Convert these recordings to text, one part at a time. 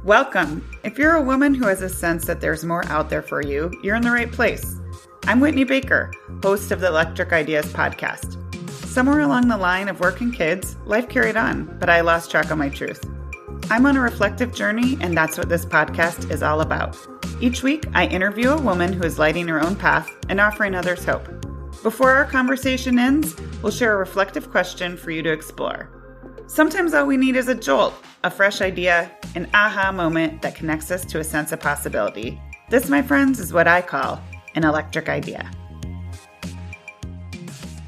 Welcome. If you're a woman who has a sense that there's more out there for you, you're in the right place. I'm Whitney Baker, host of the Electric Ideas podcast. Somewhere along the line of work and kids, life carried on, but I lost track of my truth. I'm on a reflective journey, and that's what this podcast is all about. Each week, I interview a woman who is lighting her own path and offering others hope. Before our conversation ends, we'll share a reflective question for you to explore. Sometimes all we need is a jolt, a fresh idea, an aha moment that connects us to a sense of possibility. This, my friends, is what I call an electric idea.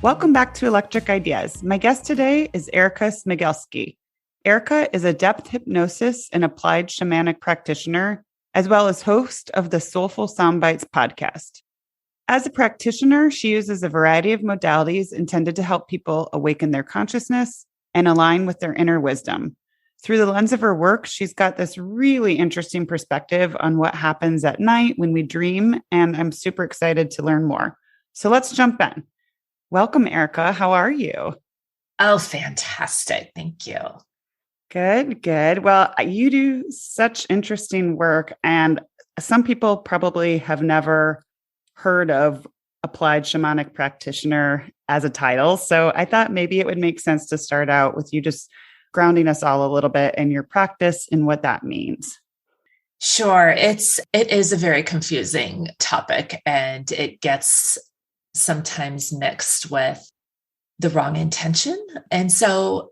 Welcome back to Electric Ideas. My guest today is Erica Smigielski. Erica is a depth hypnosis and applied shamanic practitioner, as well as host of the Soulful Soundbites podcast. As a practitioner, she uses a variety of modalities intended to help people awaken their consciousness and align with their inner wisdom. Through the lens of her work, she's got this really interesting perspective on what happens at night when we dream, and I'm super excited to learn more. So let's jump in. Welcome, Erica. How are you? Oh, fantastic. Thank you. Good. Well, you do such interesting work, and some people probably have never heard of applied shamanic practitioner as a title. So I thought maybe it would make sense to start out with you just grounding us all a little bit in your practice and what that means. Sure. It is a very confusing topic, and it gets sometimes mixed with the wrong intention. And so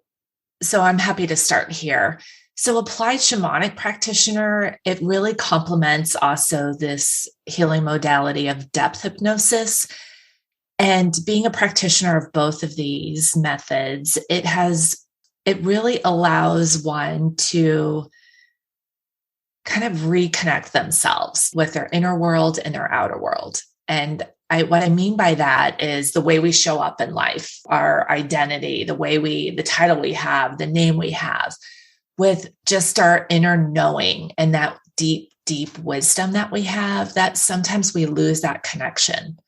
I'm happy to start here. So applied shamanic practitioner, it really complements also this healing modality of depth hypnosis. And being a practitioner of both of these methods, it really allows one to kind of reconnect themselves with their inner world and their outer world. And what I mean by that is the way we show up in life, our identity, the title we have, the name we have, with just our inner knowing and that deep, deep wisdom that we have, that sometimes we lose that connection.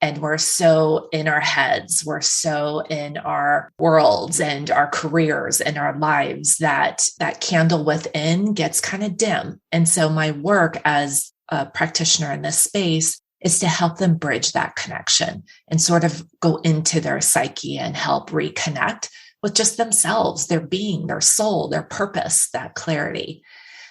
And we're so in our heads, we're so in our worlds and our careers and our lives that candle within gets kind of dim. And so my work as a practitioner in this space is to help them bridge that connection and sort of go into their psyche and help reconnect with just themselves, their being, their soul, their purpose, that clarity.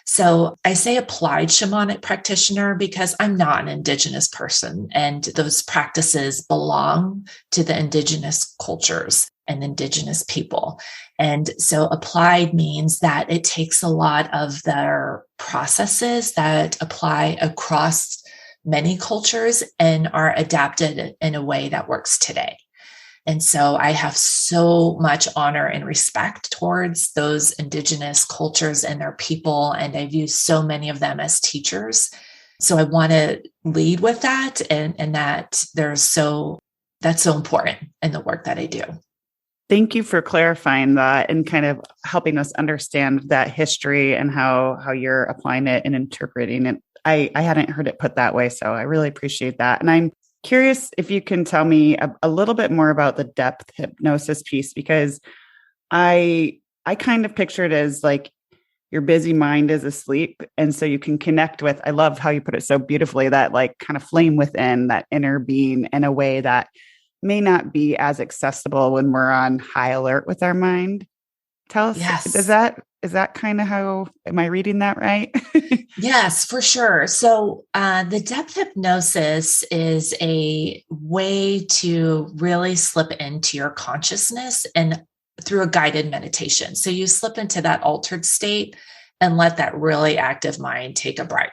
So I say applied shamanic practitioner because I'm not an indigenous person, and those practices belong to the indigenous cultures and indigenous people. And so applied means that it takes a lot of their processes that apply across many cultures and are adapted in a way that works today. And so I have so much honor and respect towards those indigenous cultures and their people. And I view so many of them as teachers. So I want to lead with that, and that's so important in the work that I do. Thank you for clarifying that and kind of helping us understand that history and how you're applying it and interpreting it. I hadn't heard it put that way, so I really appreciate that. And I'm curious if you can tell me a little bit more about the depth hypnosis piece, because I kind of picture it as like your busy mind is asleep. And so you can connect with, I love how you put it so beautifully, that like kind of flame within, that inner being, in a way that may not be as accessible when we're on high alert with our mind. Tell us, yes. Is that kind of how, am I reading that right? Yes, for sure. So the depth hypnosis is a way to really slip into your consciousness and through a guided meditation. So you slip into that altered state and let that really active mind take a break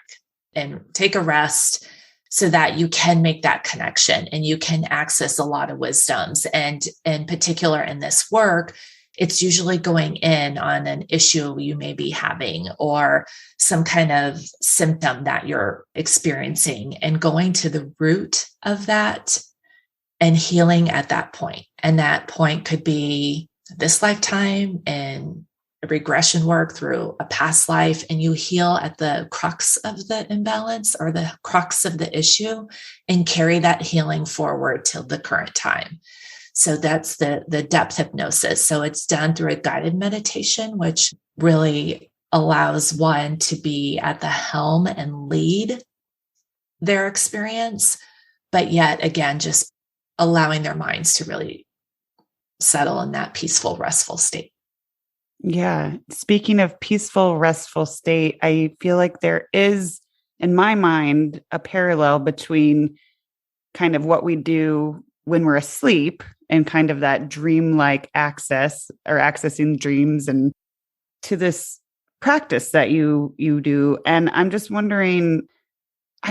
and take a rest so that you can make that connection and you can access a lot of wisdoms. And in particular in this work, it's usually going in on an issue you may be having or some kind of symptom that you're experiencing, and going to the root of that and healing at that point. And that point could be this lifetime and regression work through a past life, and you heal at the crux of the imbalance or the crux of the issue and carry that healing forward till the current time. So that's the depth hypnosis. So it's done through a guided meditation, which really allows one to be at the helm and lead their experience, but yet again, just allowing their minds to really settle in that peaceful, restful state. Yeah. Speaking of peaceful, restful state, I feel like there is, in my mind, a parallel between kind of what we do when we're asleep and kind of that dreamlike access or accessing dreams and to this practice that you do. And I'm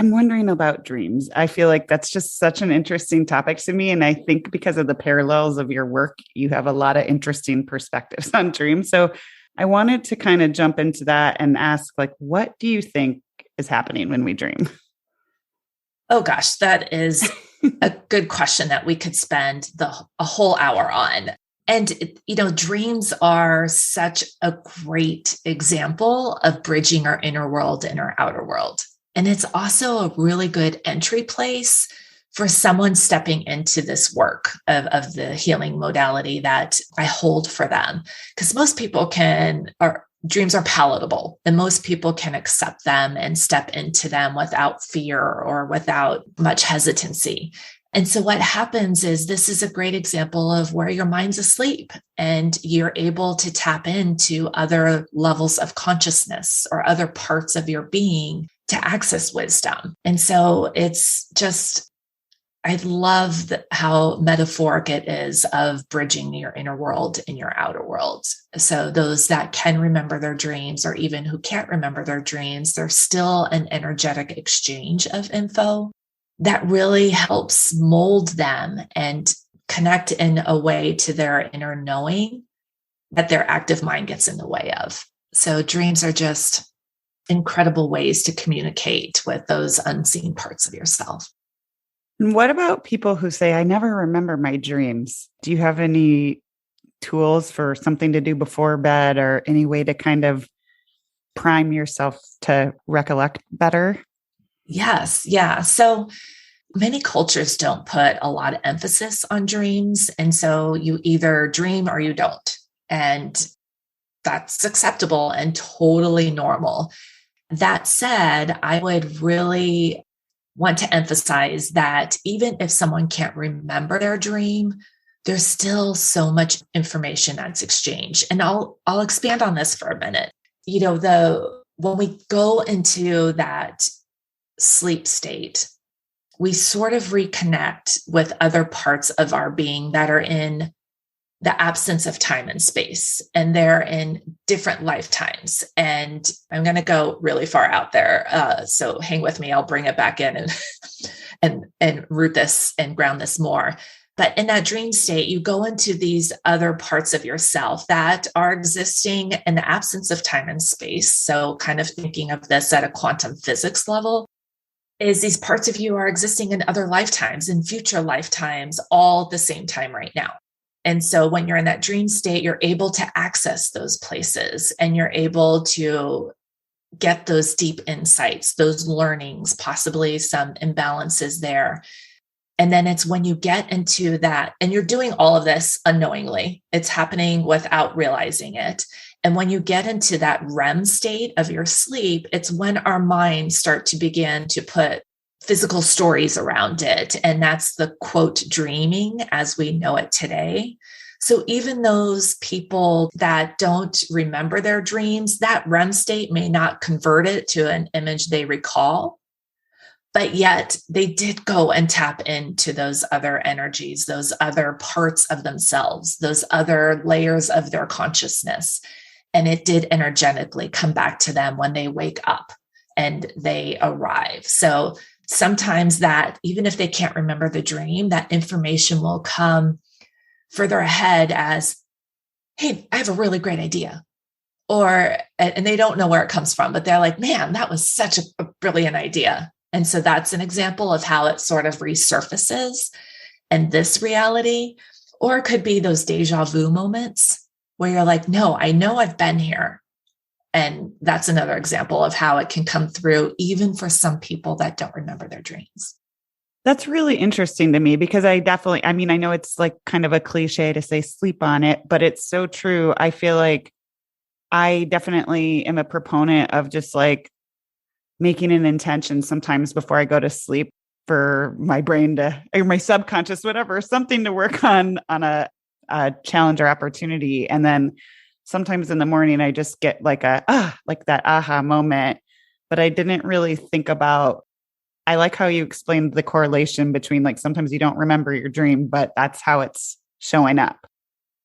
wondering about dreams. I feel like that's just such an interesting topic to me. And I think because of the parallels of your work, you have a lot of interesting perspectives on dreams. So I wanted to kind of jump into that and ask, like, what do you think is happening when we dream? Oh gosh, that is a good question that we could spend a whole hour on. And, dreams are such a great example of bridging our inner world and our outer world. And it's also a really good entry place for someone stepping into this work of the healing modality that I hold for them. Because most people dreams are palatable, and most people can accept them and step into them without fear or without much hesitancy. And so what happens is this is a great example of where your mind's asleep and you're able to tap into other levels of consciousness or other parts of your being to access wisdom. And so it's just, I love how metaphoric it is of bridging your inner world and your outer world. So those that can remember their dreams, or even who can't remember their dreams, there's still an energetic exchange of info that really helps mold them and connect in a way to their inner knowing that their active mind gets in the way of. So dreams are just incredible ways to communicate with those unseen parts of yourself. And what about people who say, I never remember my dreams? Do you have any tools for something to do before bed or any way to kind of prime yourself to recollect better? Yes. Yeah. So many cultures don't put a lot of emphasis on dreams. And so you either dream or you don't. And that's acceptable and totally normal. That said, I would really want to emphasize that even if someone can't remember their dream, there's still so much information that's exchanged. And I'll expand on this for a minute. When we go into that sleep state, we sort of reconnect with other parts of our being that are in the absence of time and space, and they're in different lifetimes. And I'm going to go really far out there. So hang with me. I'll bring it back in and root this and ground this more. But in that dream state, you go into these other parts of yourself that are existing in the absence of time and space. So kind of thinking of this at a quantum physics level, is these parts of you are existing in other lifetimes, in future lifetimes, all at the same time right now. And so when you're in that dream state, you're able to access those places and you're able to get those deep insights, those learnings, possibly some imbalances there. And then it's when you get into that, and you're doing all of this unknowingly, it's happening without realizing it. And when you get into that REM state of your sleep, it's when our minds start to begin to put physical stories around it. And that's the quote, dreaming as we know it today. So even those people that don't remember their dreams, that REM state may not convert it to an image they recall, but yet they did go and tap into those other energies, those other parts of themselves, those other layers of their consciousness. And it did energetically come back to them when they wake up and they arrive. So sometimes that, even if they can't remember the dream, that information will come further ahead as, hey, I have a really great idea. And they don't know where it comes from, but they're like, man, that was such a brilliant idea. And so that's an example of how it sort of resurfaces in this reality. Or it could be those deja vu moments where you're like, no, I know I've been here. And that's another example of how it can come through, even for some people that don't remember their dreams. That's really interesting to me because I know it's like kind of a cliche to say sleep on it, but it's so true. I feel like I definitely am a proponent of just like making an intention sometimes before I go to sleep for my brain to, or my subconscious, whatever, something to work on a challenge or opportunity. And then sometimes in the morning, I just get like like that aha moment, but I didn't really think about, I like how you explained the correlation between like, sometimes you don't remember your dream, but that's how it's showing up.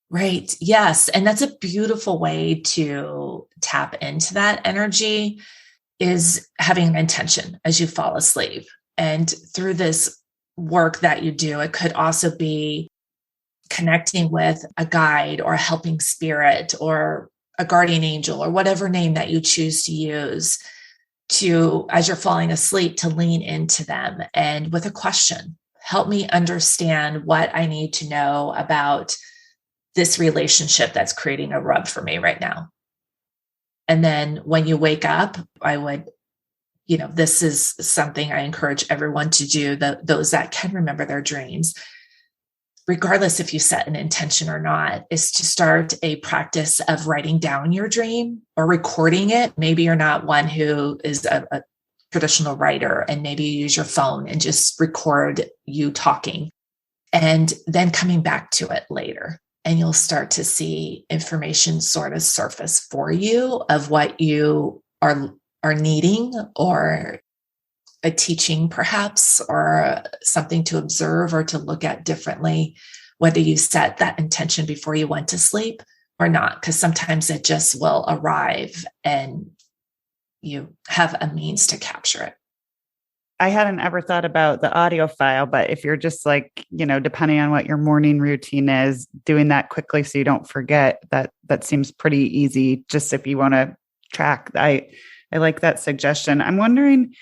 Right. Yes. And that's a beautiful way to tap into that energy, is having an intention as you fall asleep. And through this work that you do, it could also be connecting with a guide or a helping spirit or a guardian angel or whatever name that you choose to use, to, as you're falling asleep, to lean into them and with a question, help me understand what I need to know about this relationship that's creating a rub for me right now. And then when you wake up, I would, this is something I encourage everyone to do, those that can remember their dreams, regardless if you set an intention or not, is to start a practice of writing down your dream or recording it. Maybe you're not one who is a traditional writer, and maybe you use your phone and just record you talking and then coming back to it later. And you'll start to see information sort of surface for you of what you are needing, or a teaching perhaps, or something to observe or to look at differently, whether you set that intention before you went to sleep or not, because sometimes it just will arrive and you have a means to capture it. I hadn't ever thought about the audio file, but if you're just like, depending on what your morning routine is, doing that quickly so you don't forget, that seems pretty easy. Just if you want to track, I like that suggestion. I'm wondering,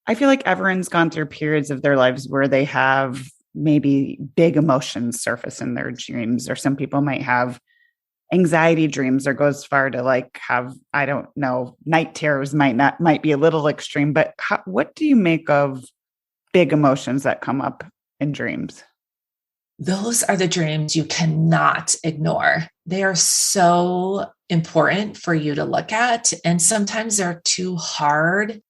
I feel like everyone's gone through periods of their lives where they have maybe big emotions surface in their dreams, or some people might have anxiety dreams, or goes far to like have, I don't know, night terrors might be a little extreme, but what do you make of big emotions that come up in dreams? Those are the dreams you cannot ignore. They are so important for you to look at. And sometimes they're too hard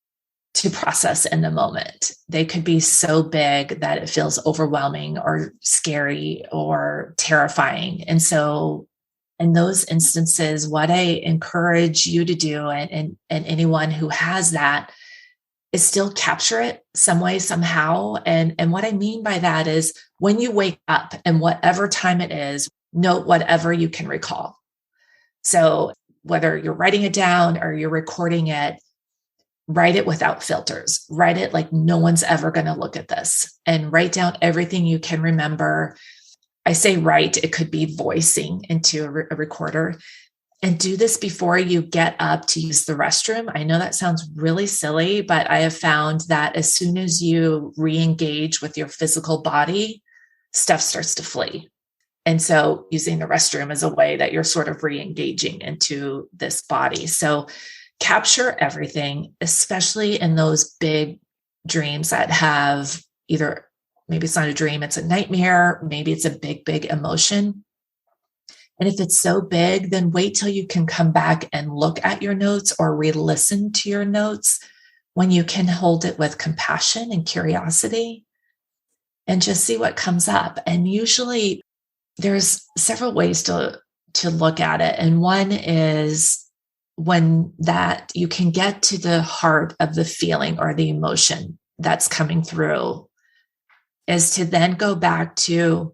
to process in the moment. They could be so big that it feels overwhelming or scary or terrifying. And so in those instances, what I encourage you to do, and anyone who has that, is still capture it some way, somehow. And what I mean by that is, when you wake up, and whatever time it is, note whatever you can recall. So whether you're writing it down or you're recording it, write it without filters. Write it like no one's ever going to look at this, and write down everything you can remember. I say write, it could be voicing into a recorder. And do this before you get up to use the restroom. I know that sounds really silly, but I have found that as soon as you re-engage with your physical body, stuff starts to flee. And so using the restroom is a way that you're sort of re-engaging into this body. So capture everything, especially in those big dreams that have either, maybe it's not a dream, it's a nightmare, maybe it's a big, big emotion. And if it's so big, then wait till you can come back and look at your notes or re-listen to your notes, when you can hold it with compassion and curiosity and just see what comes up. And usually there's several ways to look at it. And one is, when that you can get to the heart of the feeling or the emotion that's coming through, is to then go back to,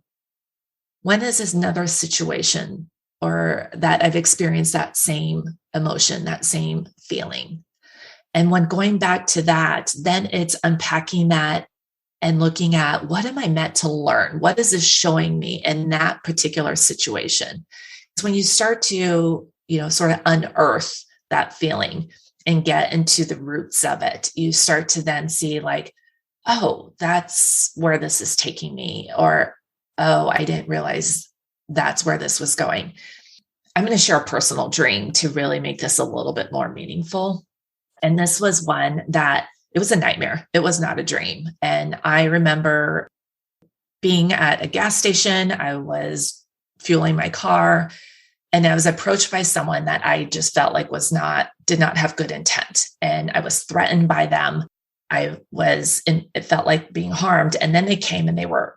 when is this another situation or that I've experienced that same emotion, that same feeling? And when going back to that, then it's unpacking that and looking at, what am I meant to learn? What is this showing me in that particular situation? It's when you start to, sort of unearth that feeling and get into the roots of it, you start to then see like, oh, that's where this is taking me, or oh, I didn't realize that's where this was going. I'm going to share a personal dream to really make this a little bit more meaningful. And this was one that, it was a nightmare. It was not a dream. And I remember being at a gas station. I was fueling my car, And I was approached by someone that I just felt like did not have good intent. And I was threatened by them. It felt like being harmed. And then they came and they were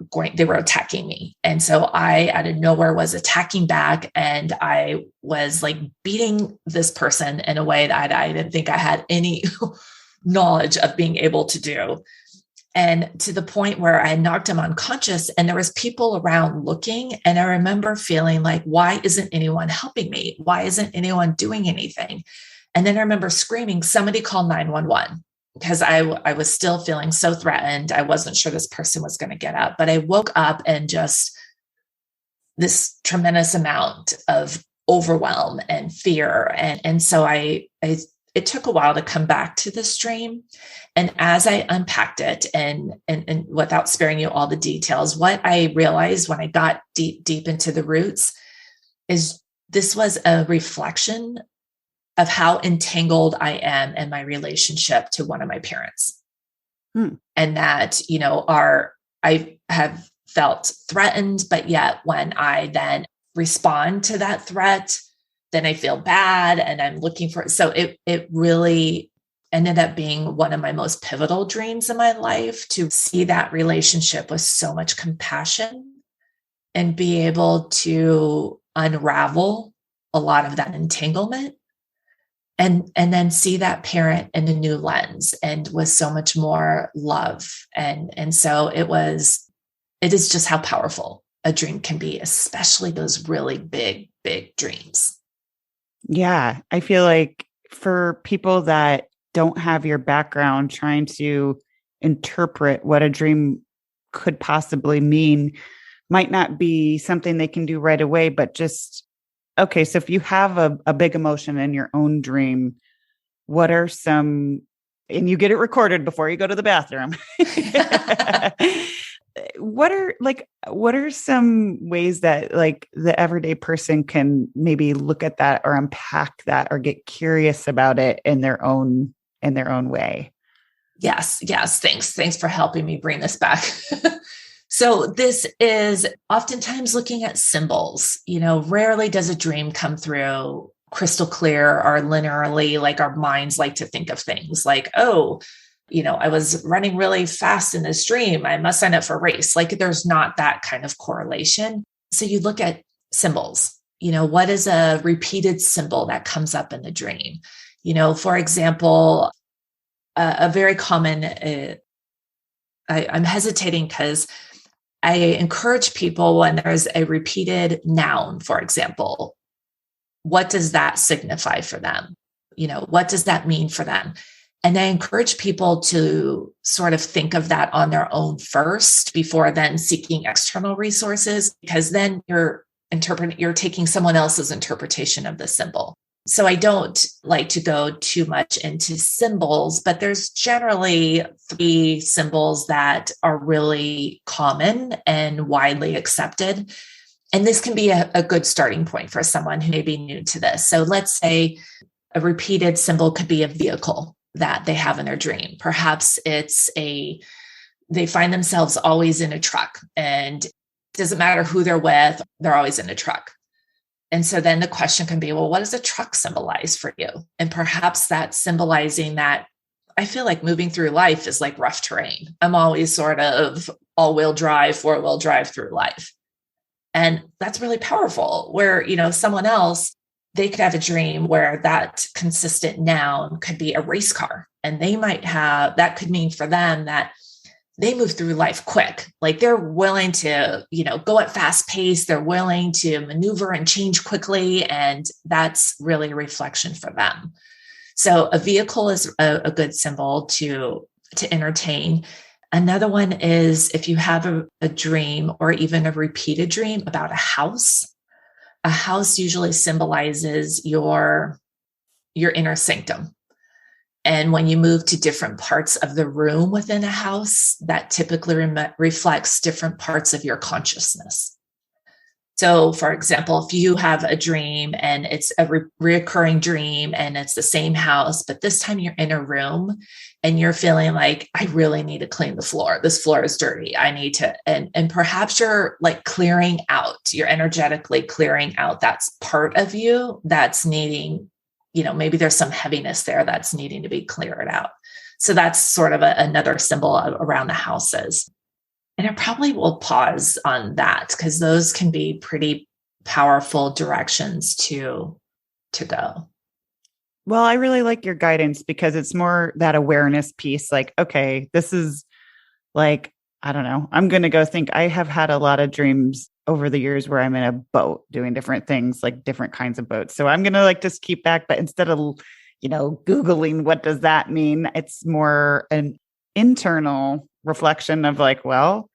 attacking me. And so I, out of nowhere, was attacking back. And I was like beating this person in a way that I didn't think I had any knowledge of being able to do. And to the point where I knocked him unconscious, and there was people around looking. And I remember feeling like, why isn't anyone helping me? Why isn't anyone doing anything? And then I remember screaming, somebody call 911. Because I was still feeling so threatened. I wasn't sure this person was going to get up, but I woke up and just this tremendous amount of overwhelm and fear. And so it took a while to come back to this dream. And as I unpacked it and without sparing you all the details, what I realized when I got deep into the roots is this was a reflection of how entangled I am in my relationship to one of my parents. And that, I have felt threatened, but yet when I then respond to that threat, then I feel bad and I'm looking for it. So it really ended up being one of my most pivotal dreams in my life, to see that relationship with so much compassion and be able to unravel a lot of that entanglement. And then see that parent in a new lens and with so much more love. And so it is just how powerful a dream can be, especially those really big, big dreams. Yeah. I feel like for people that don't have your background, trying to interpret what a dream could possibly mean might not be something they can do right away, but just, okay, so if you have a big emotion in your own dream, what are some, and you get it recorded before you go to the bathroom. What are some ways that like the everyday person can maybe look at that or unpack that or get curious about it in their own way? Yes. Thanks for helping me bring this back. So this is oftentimes looking at symbols. Rarely does a dream come through crystal clear or linearly, like our minds like to think of things like, oh, I was running really fast in this dream, I must sign up for a race. Like there's not that kind of correlation. So you look at symbols. What is a repeated symbol that comes up in the dream? For example, a very common, I'm hesitating because I encourage people when there's a repeated noun, for example, what does that signify for them? What does that mean for them? And I encourage people to sort of think of that on their own first before then seeking external resources, because then you're taking someone else's interpretation of the symbol. So I don't like to go too much into symbols, but there's generally 3 symbols that are really common and widely accepted. And this can be a good starting point for someone who may be new to this. So let's say a repeated symbol could be a vehicle that they have in their dream. Perhaps they find themselves always in a truck, and it doesn't matter who they're with, they're always in a truck. And so then the question can be, well, what does a truck symbolize for you? And perhaps that's symbolizing that I feel like moving through life is like rough terrain. I'm always sort of all-wheel drive, 4-wheel drive through life. And that's really powerful, where, someone else, they could have a dream where that consistent noun could be a race car. And they might have, that could mean for them that they move through life quick. Like they're willing to, go at fast pace. They're willing to maneuver and change quickly. And that's really a reflection for them. So a vehicle is a good symbol to entertain. Another one is if you have a dream or even a repeated dream about a house usually symbolizes your inner sanctum. And when you move to different parts of the room within a house, that typically reflects different parts of your consciousness. So, for example, if you have a dream and it's a reoccurring dream and it's the same house, but this time you're in a room and you're feeling like, I really need to clean the floor. This floor is dirty. I need to, and perhaps you're like clearing out, you're energetically clearing out that's part of you that's needing, maybe there's some heaviness there that's needing to be cleared out. So that's sort of another symbol around the houses. And I probably will pause on that because those can be pretty powerful directions to go. Well, I really like your guidance because it's more that awareness piece. Like, okay, this is like, I don't know, I'm going to go think. I have had a lot of dreams over the years where I'm in a boat doing different things, like different kinds of boats. So I'm going to like just keep back. But instead of, Googling, what does that mean? It's more an internal reflection of like, well,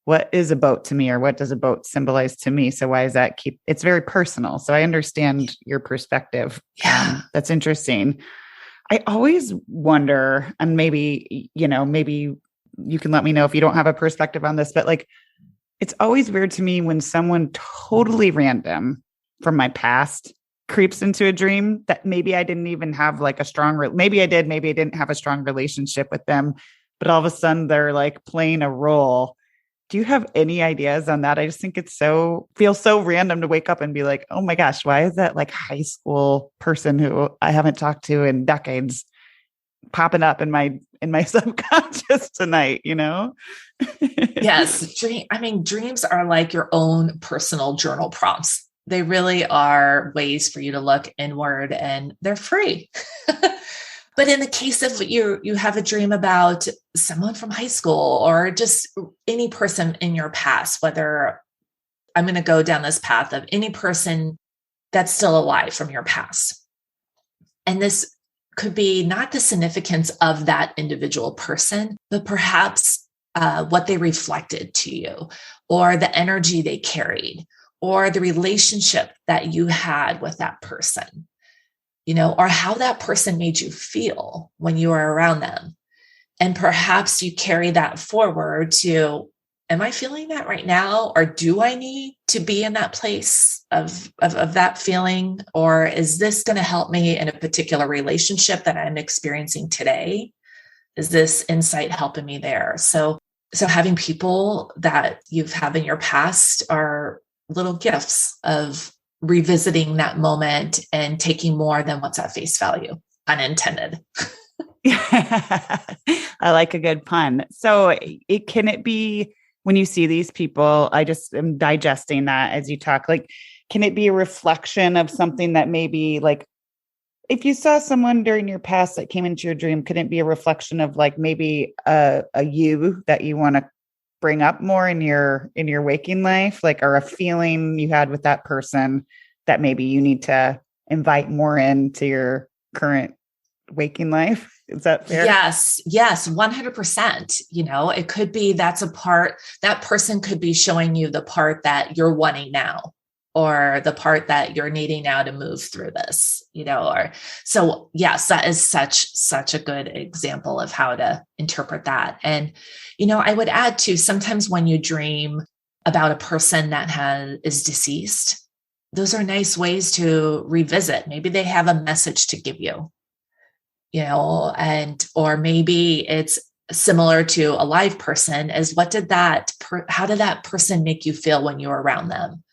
what is a boat to me, or what does a boat symbolize to me? So why is that it's very personal. So I understand your perspective. Yeah. That's interesting. I always wonder, and maybe you can let me know if you don't have a perspective on this, but like, it's always weird to me when someone totally random from my past creeps into a dream that maybe I didn't even have like maybe I did, maybe I didn't have a strong relationship with them, but all of a sudden they're like playing a role. Do you have any ideas on that? I just think feels so random to wake up and be like, oh my gosh, why is that like high school person who I haven't talked to in decades popping up in my subconscious tonight, Yes. Dreams are like your own personal journal prompts. They really are ways for you to look inward, and they're free. But in the case of you have a dream about someone from high school or just any person in your past, whether I'm going to go down this path of any person that's still alive from your past. And this could be not the significance of that individual person, but perhaps what they reflected to you, or the energy they carried, or the relationship that you had with that person, or how that person made you feel when you were around them. And perhaps you carry that forward to, am I feeling that right now? Or do I need to be in that place of that feeling? Or is this going to help me in a particular relationship that I'm experiencing today? Is this insight helping me there? So having people that you've had in your past are little gifts of revisiting that moment and taking more than what's at face value, unintended. I like a good pun. So can it be when you see these people, I just am digesting that as you talk, like, can it be a reflection of something that maybe like, if you saw someone during your past that came into your dream, could it be a reflection of like maybe a you that you want to bring up more in your waking life, like, or a feeling you had with that person that maybe you need to invite more into your current waking life? Is that fair? Yes, 100%. It could be that person could be showing you the part that you're wanting now, or the part that you're needing now to move through this, or so. Yes, that is such a good example of how to interpret that. And, I would add too, sometimes when you dream about a person that is deceased, those are nice ways to revisit. Maybe they have a message to give you, or maybe it's similar to a live person, as how did that person make you feel when you were around them?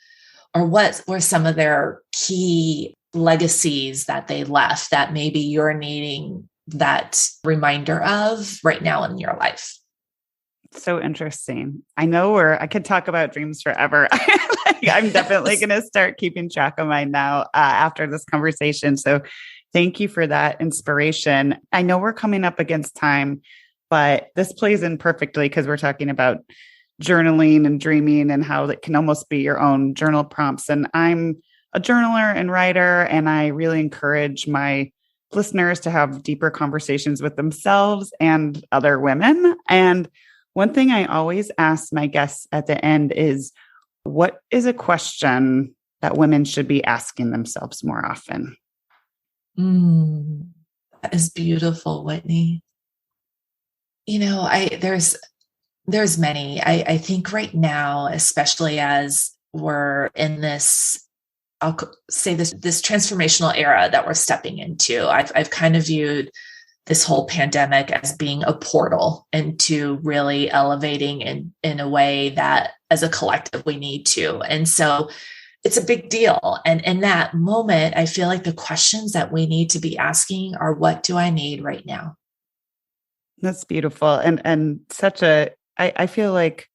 Or what were some of their key legacies that they left that maybe you're needing that reminder of right now in your life? So interesting. I know I could talk about dreams forever. I'm definitely going to start keeping track of mine now after this conversation. So thank you for that inspiration. I know we're coming up against time, but this plays in perfectly because we're talking about journaling and dreaming and how that can almost be your own journal prompts. And I'm a journaler and writer, and I really encourage my listeners to have deeper conversations with themselves and other women. And one thing I always ask my guests at the end is, what is a question that women should be asking themselves more often? That is beautiful, Whitney. There's many. I think right now, especially as we're in this, I'll say this transformational era that we're stepping into. I've kind of viewed this whole pandemic as being a portal into really elevating in a way that as a collective we need to. And so it's a big deal. And in that moment, I feel like the questions that we need to be asking are, what do I need right now? That's beautiful. And such I feel like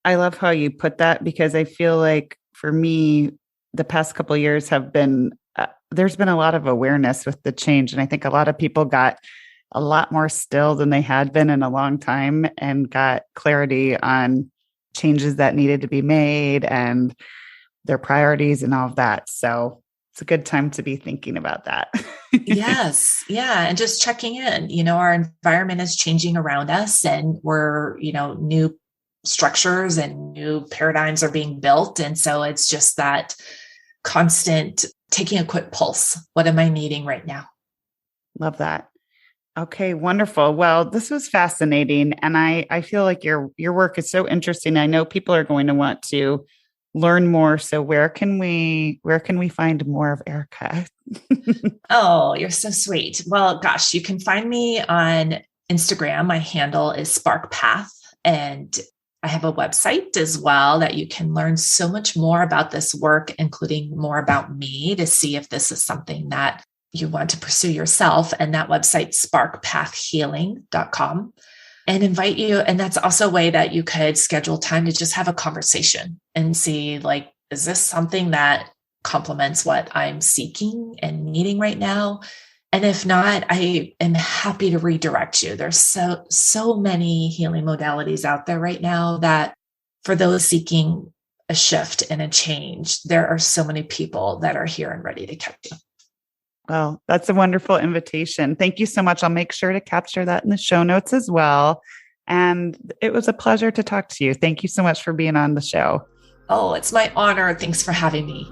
I love how you put that, because I feel like for me, the past couple of years have been, there's been a lot of awareness with the change. And I think a lot of people got a lot more still than they had been in a long time, and got clarity on changes that needed to be made and their priorities and all of that. So it's a good time to be thinking about that. Yes. Yeah. And just checking in, our environment is changing around us, and we're, new structures and new paradigms are being built. And so it's just that constant taking a quick pulse. What am I needing right now? Love that. Okay, wonderful. Well, this was fascinating. And I feel like your work is so interesting. I know people are going to want to learn more. So where can we find more of Erica? Oh, you're so sweet. Well, gosh, you can find me on Instagram. My handle is Spark Path, and I have a website as well that you can learn so much more about this work, including more about me, to see if this is something that you want to pursue yourself. And that website, sparkpathhealing.com, and invite you. And that's also a way that you could schedule time to just have a conversation and see, like, is this something that complements what I'm seeking and needing right now? And if not, I am happy to redirect you. There's so many healing modalities out there right now that for those seeking a shift and a change, there are so many people that are here and ready to catch you. Well, that's a wonderful invitation. Thank you so much. I'll make sure to capture that in the show notes as well. And it was a pleasure to talk to you. Thank you so much for being on the show. Oh, it's my honor. Thanks for having me.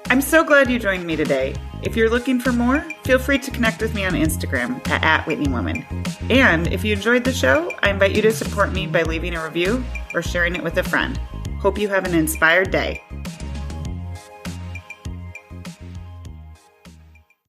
I'm so glad you joined me today. If you're looking for more, feel free to connect with me on Instagram at @WhitneyWoman. And if you enjoyed the show, I invite you to support me by leaving a review or sharing it with a friend. Hope you have an inspired day.